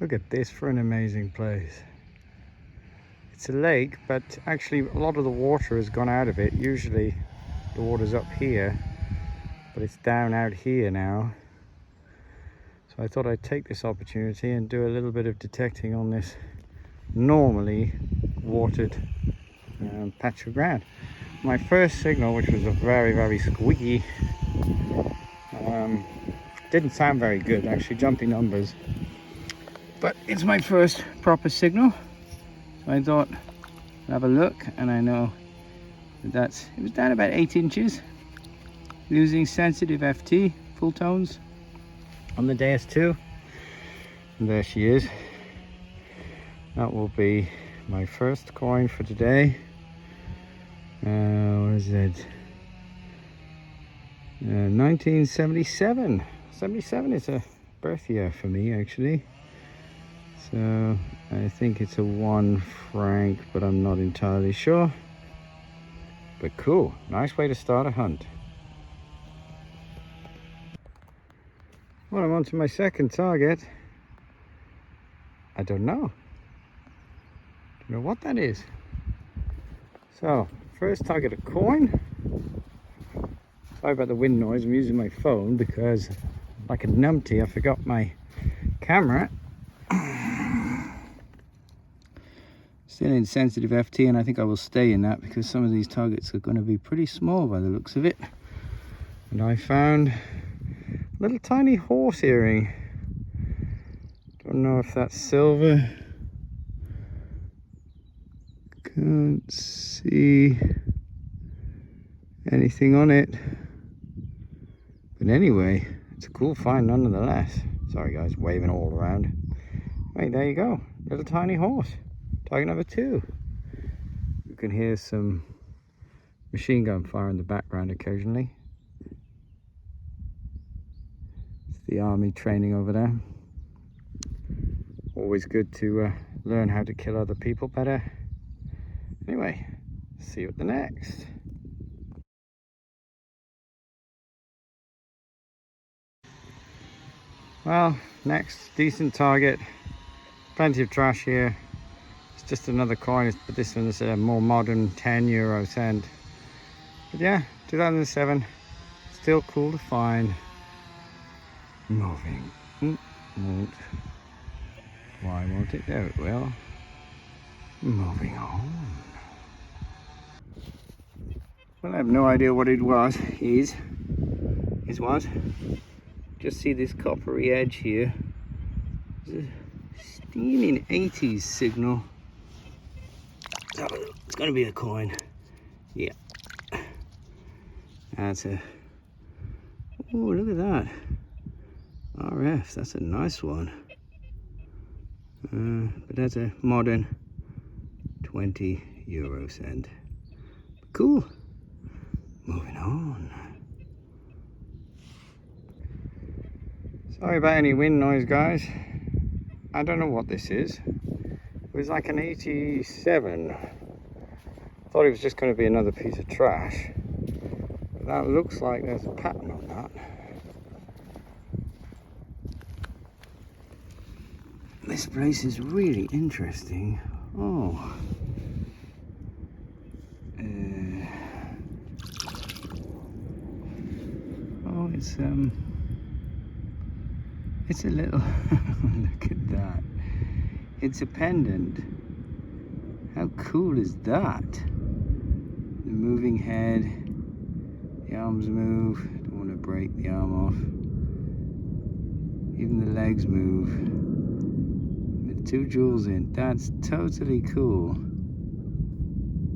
Look at this for an amazing place. It's a lake, but actually a lot of the water has gone out of it. Usually the water's up here, but it's down out here now. So I thought I'd take this opportunity and do a little bit of detecting on this normally watered patch of ground. My first signal, which was a very squeaky, didn't sound very good, actually, jumpy numbers, but it's my first proper signal. So I thought I'd have a look, and I know that it was down about 8 inches using sensitive FT full tones on the Deus 2, and there she is. That will be my first coin for today. What is it? 1977. 77 is a birth year for me, actually. So I think it's a 1 franc, but I'm not entirely sure. But cool, nice way to start a hunt. Well, I'm on to my second target. I don't know what that is. So first target, a coin. Sorry about the wind noise. I'm using my phone because, like a numpty, I forgot my camera. Still in sensitive FT, and I think I will stay in that because some of these targets are going to be pretty small by the looks of it. And I found a little tiny horse earring. Don't know if that's silver. Can't see anything on it. But anyway, it's a cool find nonetheless. Sorry guys, waving all around. Right, there you go. Little tiny horse. Target number 2. You can hear some machine gun fire in the background occasionally. It's the army training over there. Always good to learn how to kill other people better. Anyway, see you at the next. Well, next decent target. Plenty of trash here. It's just another coin, but this one is a more modern 10 cent. But yeah, 2007. Still cool to find. Moving. Won't. Why won't it? There it will. Moving on. Well, I have no idea what it was. Is what? Just see this coppery edge here. It's a steaming 80s signal. It's going to be a coin. Yeah. That's a... Oh, look at that. RF, that's a nice one. But that's a modern 20 euro cent. Cool. Moving on. Sorry about any wind noise, guys. I don't know what this is. It was like an 87. Thought it was just going to be another piece of trash. But that looks like there's a pattern on that. This place is really interesting. Oh. Oh, it's a little, look at that. It's a pendant. How cool is that? The moving head, the arms move. Don't want to break the arm off. Even the legs move. With 2 jewels in. That's totally cool.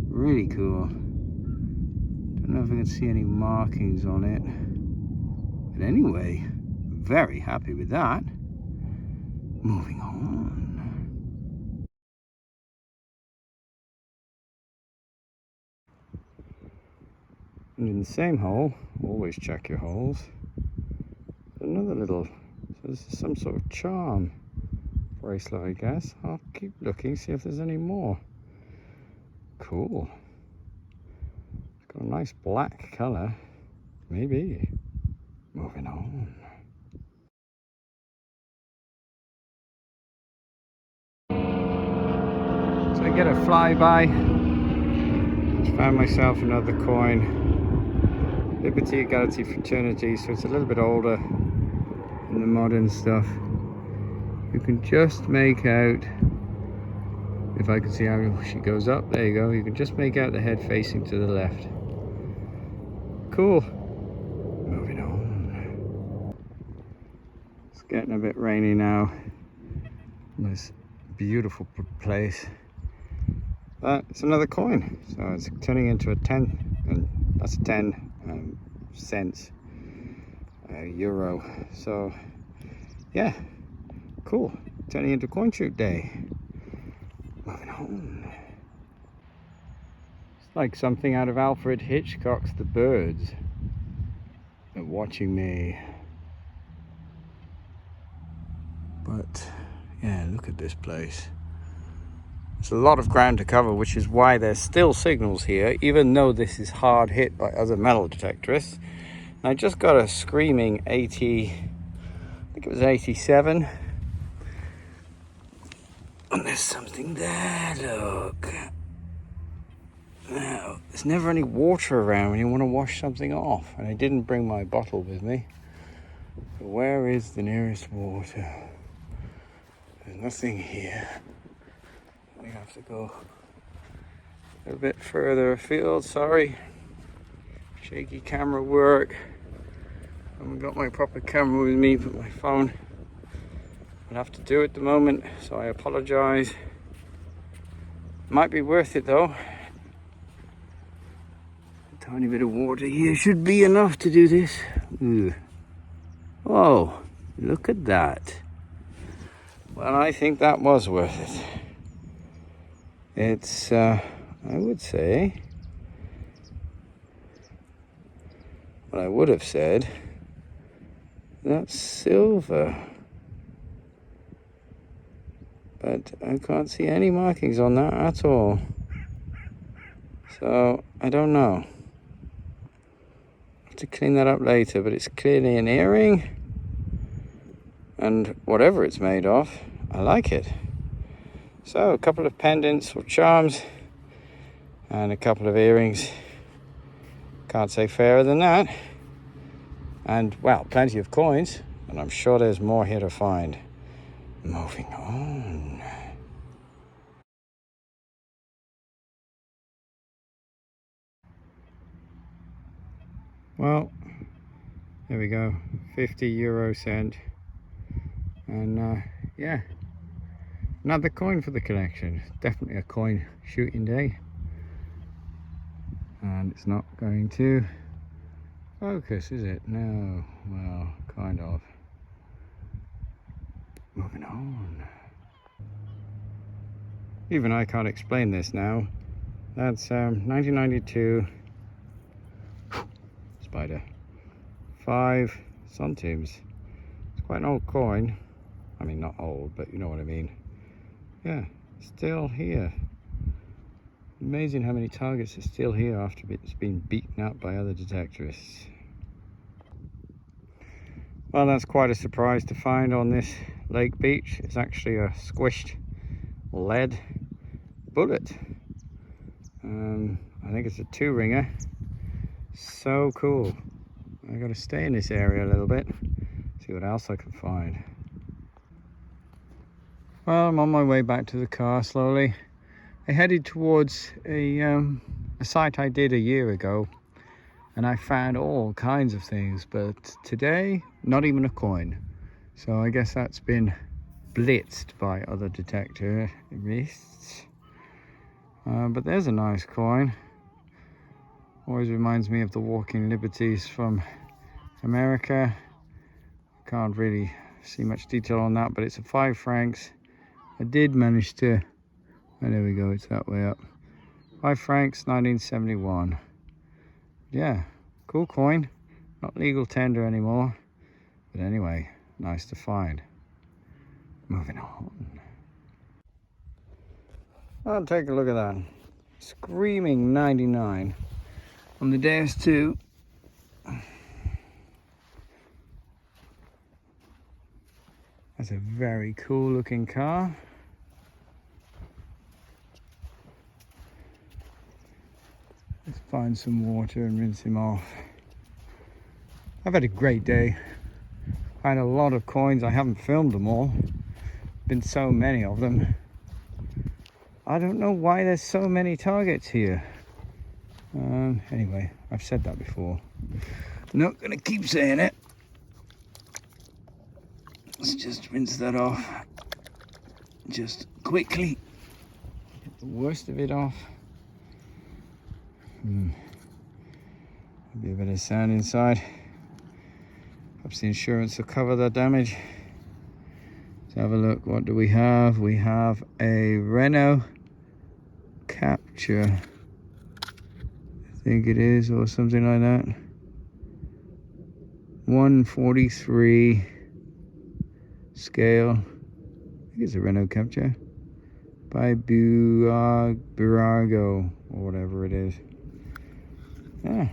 Really cool. Don't know if I can see any markings on it. But anyway, very happy with that. Moving on. And in the same hole, always check your holes. Another little, so this is some sort of charm bracelet, I guess. I'll keep looking, see if there's any more. Cool. It's got a nice black color. Maybe. Moving on. flyby. Just found myself another coin. Liberty, Equality, Fraternity, so it's a little bit older than the modern stuff. You can just make out, if I can see how she goes up, there you go, you can just make out the head facing to the left. Cool. Moving on. It's getting a bit rainy now. This beautiful place. But it's another coin, so it's turning into a 10, and that's a 10 cents euro. So yeah, cool. Turning into coin shoot day. Moving on. It's like something out of Alfred Hitchcock's The Birds. They're watching me. But yeah, look at this place. There's a lot of ground to cover, which is why there's still signals here, even though this is hard hit by other metal detectorists. And I just got a screaming 80, I think it was 87. And there's something there, look. Now, there's never any water around when you want to wash something off. And I didn't bring my bottle with me. So where is the nearest water? There's nothing here. We have to go a bit further afield, sorry. Shaky camera work. I haven't got my proper camera with me, but my phone. I'll have to do it at the moment, so I apologise. Might be worth it though. A tiny bit of water here should be enough to do this. Ooh. Oh, look at that. Well, I think that was worth it. It's, I would say, what I would have said, that's silver. But I can't see any markings on that at all. So, I don't know. I'll have to clean that up later, but it's clearly an earring. And whatever it's made of, I like it. So, a couple of pendants or charms and a couple of earrings. Can't say fairer than that. And, well, plenty of coins. And I'm sure there's more here to find. Moving on. Well, there we go. 50 euro cent. And, yeah. Another coin for the collection. Definitely a coin shooting day. And it's not going to focus, is it? No. Well, kind of. Moving on. Even I can't explain this now. That's 1992. Spider. 5 centimes. It's quite an old coin. I mean, not old, but you know what I mean. Yeah, still here. Amazing how many targets are still here after it's been beaten up by other detectorists. Well, that's quite a surprise to find on this lake beach. It's actually a squished lead bullet. I think it's a 2-ringer. So cool. I got to stay in this area a little bit, see what else I can find. Well, I'm on my way back to the car slowly. I headed towards a site I did a year ago, and I found all kinds of things, but today, not even a coin. So I guess that's been blitzed by other detectorists. But there's a nice coin. Always reminds me of the Walking Liberties from America. Can't really see much detail on that, but it's a 5 francs. I did manage to, oh, there we go, it's that way up. 5 francs, 1971. Yeah, cool coin. Not legal tender anymore. But anyway, nice to find. Moving on. I'll take a look at that. Screaming 99 on the Deus 2. That's a very cool looking car. find some water and rinse him off. I've had a great day. I had a lot of coins. I haven't filmed them all. Been so many of them. I don't know why there's so many targets here. Anyway, I've said that before. I'm not gonna keep saying it. Let's just rinse that off. Just quickly. Get the worst of it off. Maybe a bit of sand inside. Perhaps the insurance will cover that damage. Let's have a look. What do we have? We have a Renault Capture, I think it is, or something like that. 143 scale. I think it's a Renault Capture by Burago, or whatever it is. Yeah,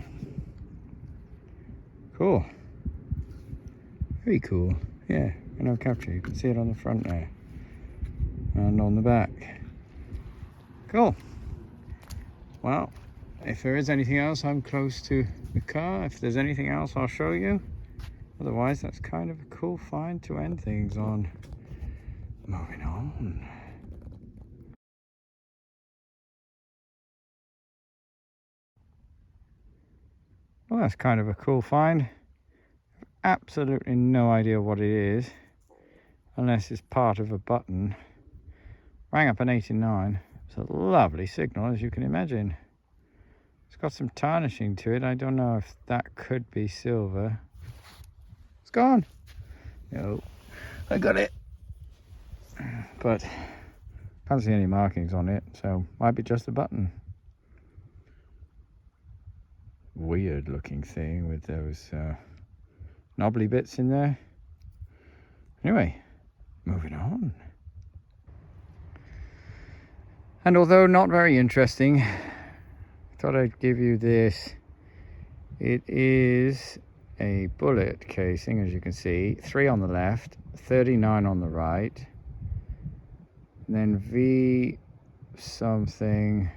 cool. Very cool. Yeah, Renault Capture. You can see it on the front there and on the back. Cool. Well, if there is anything else, I'm close to the car. If there's anything else, I'll show you. Otherwise, that's kind of a cool find to end things on. Moving on. Well, that's kind of a cool find. Absolutely no idea what it is, unless it's part of a button. Rang up an 89. It's a lovely signal, as you can imagine. It's got some tarnishing to it. I don't know if that could be silver. It's gone. No, I got it. But can't see any markings on it, so might be just a button. Weird looking thing with those knobbly bits in there. Anyway, moving on. And although not very interesting, I thought I'd give you this. It is a bullet casing, as you can see. 3 on the left, 39 on the right. And then V something,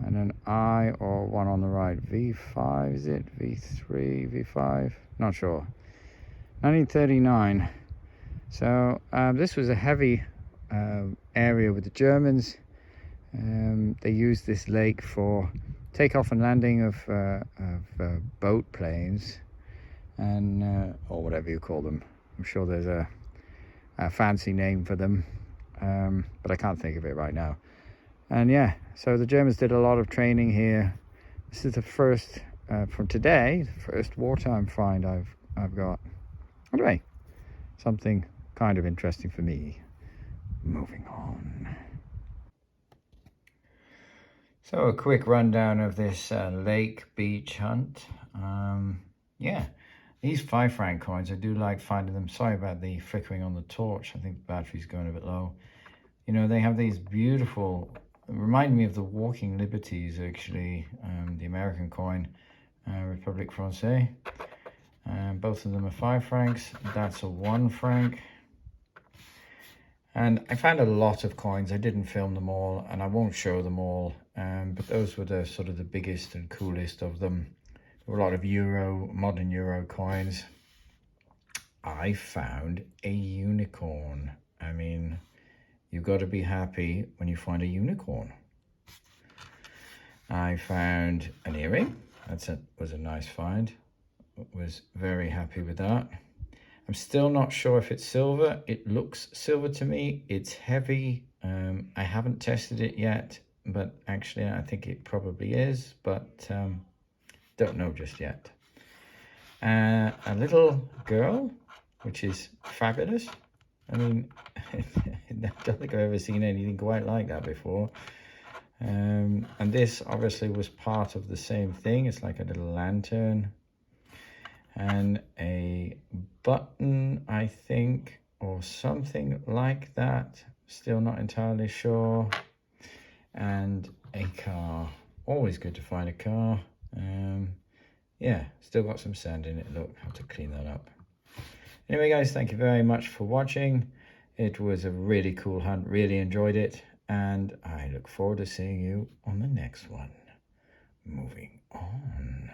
and an I or 1 on the right. V5, is it? V3, V5? Not sure. 1939. So this was a heavy area with the Germans. They used this lake for takeoff and landing of boat planes, and or whatever you call them. I'm sure there's a fancy name for them, but I can't think of it right now. And yeah, so the Germans did a lot of training here. This is the first from today, the first wartime find I've got. Anyway, something kind of interesting for me. Moving on. So a quick rundown of this lake beach hunt. Yeah, these 5 franc coins, I do like finding them. Sorry about the flickering on the torch. I think the battery's going a bit low. You know, they have these beautiful, remind me of the Walking Liberties, actually, the American coin, République Française. Both of them are 5 francs. That's a 1 franc. And I found a lot of coins. I didn't film them all, and I won't show them all. But those were the sort of the biggest and coolest of them. There were a lot of Euro, modern Euro coins. I found a unicorn. I mean, you've got to be happy when you find a unicorn. I found an earring. Was a nice find. Was very happy with that. I'm still not sure if it's silver. It looks silver to me. It's heavy. I haven't tested it yet, but actually I think it probably is, but don't know just yet. A little girl, which is fabulous. I mean, I don't think I've ever seen anything quite like that before. And this obviously was part of the same thing. It's like a little lantern. And a button, I think, or something like that. Still not entirely sure. And a car. Always good to find a car. Yeah, still got some sand in it. Look, I have to clean that up. Anyway, guys, thank you very much for watching. It was a really cool hunt. Really enjoyed it. And I look forward to seeing you on the next one. Moving on.